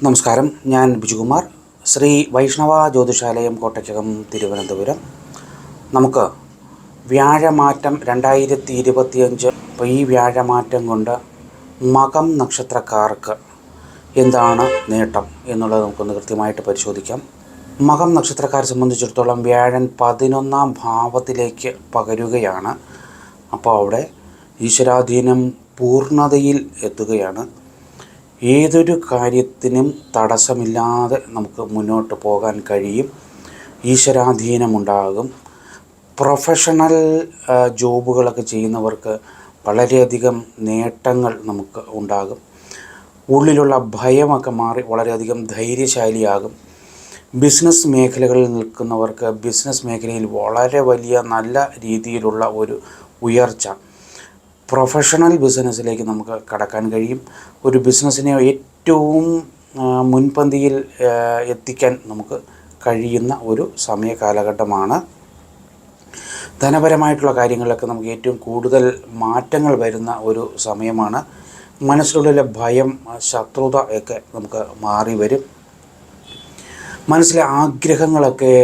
നമസ്കാരം, ഞാൻ ബിജുകുമാർ, ശ്രീ വൈഷ്ണവ ജ്യോതിഷാലയം കോട്ടയ്ക്കകം തിരുവനന്തപുരം. നമുക്ക് വ്യാഴമാറ്റം 2025, അപ്പോൾ ഈ വ്യാഴമാറ്റം കൊണ്ട് മകം നക്ഷത്രക്കാർക്ക് എന്താണ് നേട്ടം എന്നുള്ളത് നമുക്കൊന്ന് കൃത്യമായിട്ട് പരിശോധിക്കാം. മകം നക്ഷത്രക്കാരെ സംബന്ധിച്ചിടത്തോളം വ്യാഴൻ 11ാം ഭാവത്തിലേക്ക് പകരുകയാണ്. അപ്പോൾ അവിടെ ഈശ്വരാധീനം പൂർണ്ണതയിൽ എത്തുകയാണ്. ഏതൊരു കാര്യത്തിനും തടസ്സമില്ലാതെ നമുക്ക് മുന്നോട്ട് പോകാൻ കഴിയും. ഈശ്വരാധീനമുണ്ടാകും. പ്രൊഫഷണൽ ജോബുകളൊക്കെ ചെയ്യുന്നവർക്ക് വളരെയധികം നേട്ടങ്ങൾ നമുക്ക് ഉണ്ടാകും. ഉള്ളിലുള്ള ഭയമൊക്കെ മാറി വളരെയധികം ധൈര്യശാലിയാകും. ബിസിനസ് മേഖലകളിൽ നിൽക്കുന്നവർക്ക് ബിസിനസ് മേഖലയിൽ വളരെ വലിയ നല്ല രീതിയിലുള്ള ഒരു ഉയർച്ച, പ്രൊഫഷണൽ ബിസിനസ്സിലേക്ക് നമുക്ക് കടക്കാൻ കഴിയും. ഒരു ബിസിനസ്സിനെ ഏറ്റവും മുൻപന്തിയിൽ എത്തിക്കാൻ നമുക്ക് കഴിയുന്ന ഒരു സമയ കാലഘട്ടമാണ്. ധനപരമായിട്ടുള്ള കാര്യങ്ങളിലൊക്കെ നമുക്ക് ഏറ്റവും കൂടുതൽ മാറ്റങ്ങൾ വരുന്ന ഒരു സമയമാണ്. മനസ്സിലുള്ള ഭയം, ശത്രുത ഒക്കെ നമുക്ക് മാറി വരും. മനസ്സിലെ ആഗ്രഹങ്ങളൊക്കെ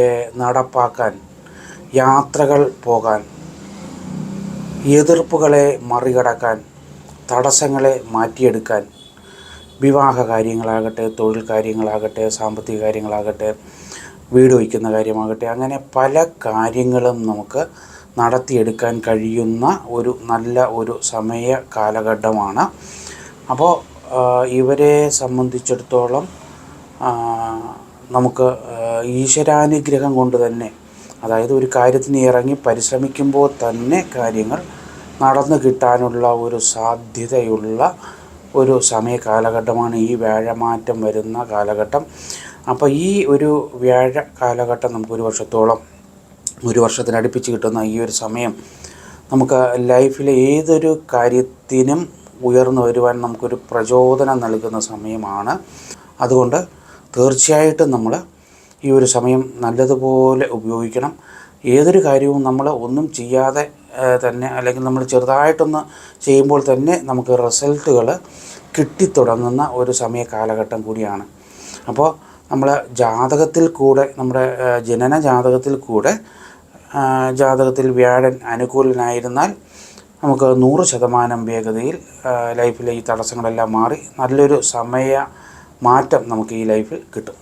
നടപ്പാക്കാൻ, യാത്രകൾ പോകാൻ, എതിർപ്പുകളെ മറികടക്കാൻ, തടസ്സങ്ങളെ മാറ്റിയെടുക്കാൻ, വിവാഹ കാര്യങ്ങളാകട്ടെ, തൊഴിൽ കാര്യങ്ങളാകട്ടെ, സാമ്പത്തിക കാര്യങ്ങളാകട്ടെ, വീട് വയ്ക്കുന്ന കാര്യമാകട്ടെ, അങ്ങനെ പല കാര്യങ്ങളും നമുക്ക് നടത്തിയെടുക്കാൻ കഴിയുന്ന ഒരു നല്ല ഒരു സമയ കാലഘട്ടമാണ്. അപ്പോൾ ഇവരെ സംബന്ധിച്ചിടത്തോളം നമുക്ക് ഈശ്വരാനുഗ്രഹം കൊണ്ട് തന്നെ, അതായത് ഒരു കാര്യത്തിന് ഇറങ്ങി പരിശ്രമിക്കുമ്പോൾ തന്നെ കാര്യങ്ങൾ നടന്നു കിട്ടാനുള്ള ഒരു സാധ്യതയുള്ള ഒരു സമയ കാലഘട്ടമാണ് ഈ വ്യാഴമാറ്റം വരുന്ന കാലഘട്ടം. അപ്പോൾ ഈ ഒരു വ്യാഴ കാലഘട്ടം നമുക്കൊരു വർഷത്തിനടുപ്പിച്ച് കിട്ടുന്ന ഈ ഒരു സമയം നമുക്ക് ലൈഫിലെ ഏതൊരു കാര്യത്തിനും ഉയർന്നു വരുവാൻ നമുക്കൊരു പ്രചോദനം നൽകുന്ന സമയമാണ്. അതുകൊണ്ട് തീർച്ചയായിട്ടും നമ്മൾ ഈ ഒരു സമയം നല്ലതുപോലെ ഉപയോഗിക്കണം. ഏതൊരു കാര്യവും നമ്മൾ ഒന്നും ചെയ്യാതെ തന്നെ, അല്ലെങ്കിൽ നമ്മൾ ചെറുതായിട്ടൊന്ന് ചെയ്യുമ്പോൾ തന്നെ നമുക്ക് റിസൾട്ടുകൾ കിട്ടിത്തുടങ്ങുന്ന ഒരു സമയ കാലഘട്ടം കൂടിയാണ്. അപ്പോൾ നമ്മൾ ജാതകത്തിൽ കൂടെ, നമ്മുടെ ജനന ജാതകത്തിൽ കൂടെ ജാതകത്തിൽ വ്യാഴൻ അനുകൂലനായിരുന്നാൽ നമുക്ക് 100% വേഗതയിൽ ലൈഫിലെ ഈ തടസ്സങ്ങളെല്ലാം മാറി നല്ലൊരു സമയ മാറ്റം നമുക്ക് ഈ ലൈഫിൽ കിട്ടും.